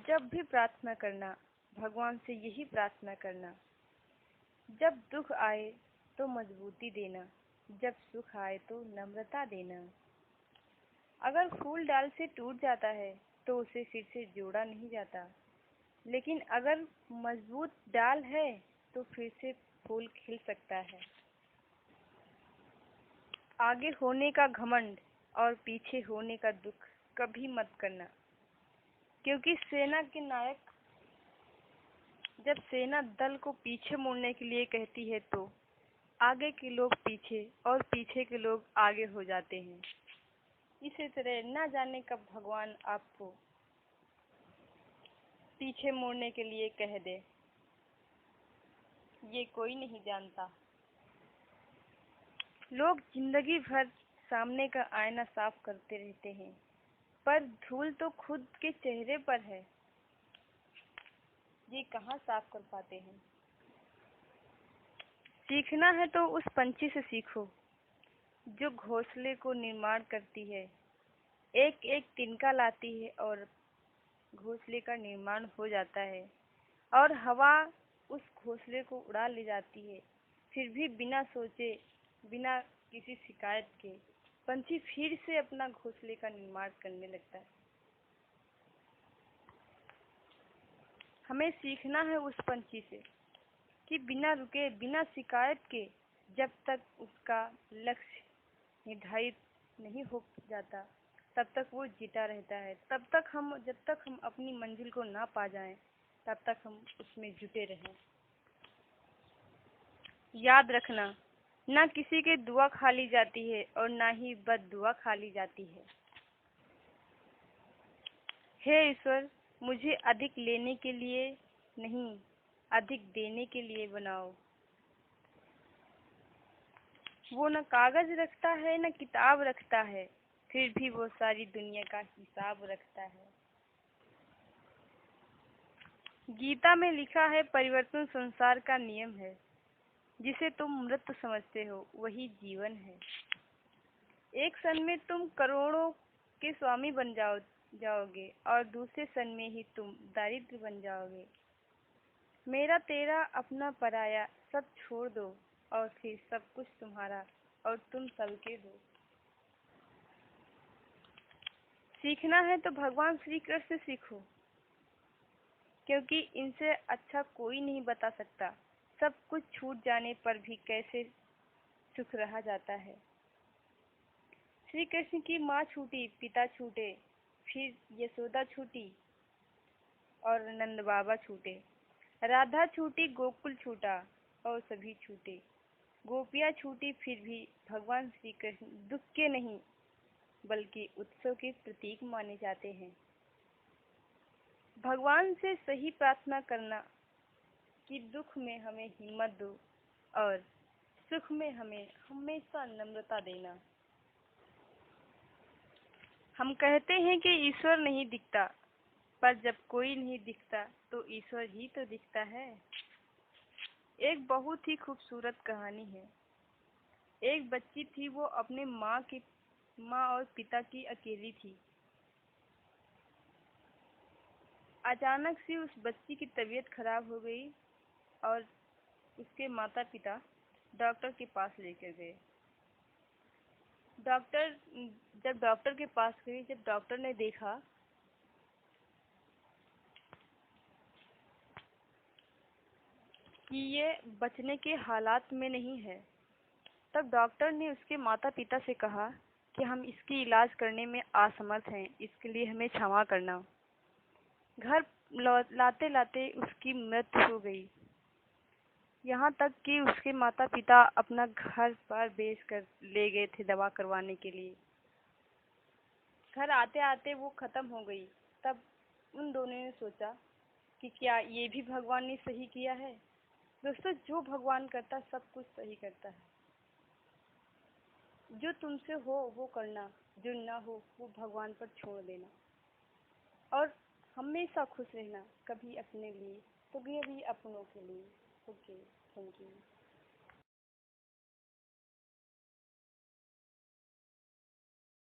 जब भी प्रार्थना करना, भगवान से यही प्रार्थना करना, जब दुख आए तो मजबूती देना, जब सुख आए तो नम्रता देना। अगर फूल डाल से टूट जाता है तो उसे फिर से जोड़ा नहीं जाता, लेकिन अगर मजबूत डाल है तो फिर से फूल खिल सकता है। आगे होने का घमंड और पीछे होने का दुख कभी मत करना, क्योंकि सेना के नायक जब सेना दल को पीछे मुड़ने के लिए कहती है तो आगे के लोग पीछे और पीछे के लोग आगे हो जाते हैं। इसी तरह न जाने कब भगवान आपको पीछे मुड़ने के लिए कह दे, ये कोई नहीं जानता। लोग जिंदगी भर सामने का आईना साफ करते रहते हैं, पर धूल तो खुद के चेहरे पर है, ये कहाँ साफ कर पाते हैं। सीखना है तो उस पंछी से सीखो जो घोंसले को निर्माण करती है, एक एक तिनका लाती है और घोंसले का निर्माण हो जाता है, और हवा उस घोंसले को उड़ा ले जाती है। फिर भी बिना सोचे, बिना किसी शिकायत के पंछी फिर से अपना घोंसले का निर्माण करने लगता है। हमें सीखना है उस पंछी से कि बिना रुके, बिना शिकायत के, जब तक उसका लक्ष्य निर्धारित नहीं हो जाता तब तक वो जीता रहता है। जब तक हम अपनी मंजिल को ना पा जाएं, तब तक हम उसमें जुटे रहें। याद रखना, ना किसी के दुआ खा ली जाती है और ना ही बद दुआ खा ली जाती है। हे ईश्वर, मुझे अधिक लेने के लिए नहीं, अधिक देने के लिए बनाओ। वो न कागज रखता है न किताब रखता है, फिर भी वो सारी दुनिया का हिसाब रखता है। गीता में लिखा है, परिवर्तन संसार का नियम है, जिसे तुम मृत समझते हो वही जीवन है। एक क्षण में तुम करोड़ों के स्वामी बन जाओगे और दूसरे क्षण में ही तुम दारिद्र बन जाओगे। मेरा तेरा अपना पराया सब छोड़ दो और फिर सब कुछ तुम्हारा और तुम सबके हो। सीखना है तो भगवान श्री कृष्ण से सीखो, क्योंकि इनसे अच्छा कोई नहीं बता सकता सब कुछ छूट जाने पर भी कैसे सुख रहा जाता है। श्री कृष्ण की माँ छूटी, पिता छूटे, फिर यशोदा छूटी और नंद बाबा छूटे, राधा छूटी, गोकुल छूटा और सभी छूटे, गोपियाँ छूटी, फिर भी भगवान श्री कृष्ण दुख के नहीं बल्कि उत्सव के प्रतीक माने जाते हैं। भगवान से सही प्रार्थना करना कि दुख में हमें हिम्मत दो और सुख में हमें हमेशा नम्रता देना। हम कहते हैं कि ईश्वर नहीं दिखता, पर जब कोई नहीं दिखता तो ईश्वर ही तो दिखता है। एक बहुत ही खूबसूरत कहानी है। एक बच्ची थी, वो अपने माँ और पिता की अकेली थी। अचानक से उस बच्ची की तबीयत खराब हो गई और उसके माता पिता डॉक्टर के पास लेकर गए। जब डॉक्टर के पास गई, जब डॉक्टर ने देखा कि ये बचने के हालात में नहीं है, तब डॉक्टर ने उसके माता पिता से कहा कि हम इसकी इलाज करने में असमर्थ हैं, इसके लिए हमें क्षमा करना। घर लाते लाते उसकी मृत्यु हो गई। यहाँ तक कि उसके माता पिता अपना घर पर बेच कर ले गए थे दवा करवाने के लिए। घर आते आते वो खत्म हो गई। तब उन दोनों ने सोचा कि क्या ये भी भगवान ने सही किया है। दोस्तों, जो भगवान करता सब कुछ सही करता है। जो तुमसे हो वो करना, जो ना हो वो भगवान पर छोड़ देना और हमेशा खुश रहना, कभी अपने लिए तो कभी अपनों के लिए। Okay, thank you.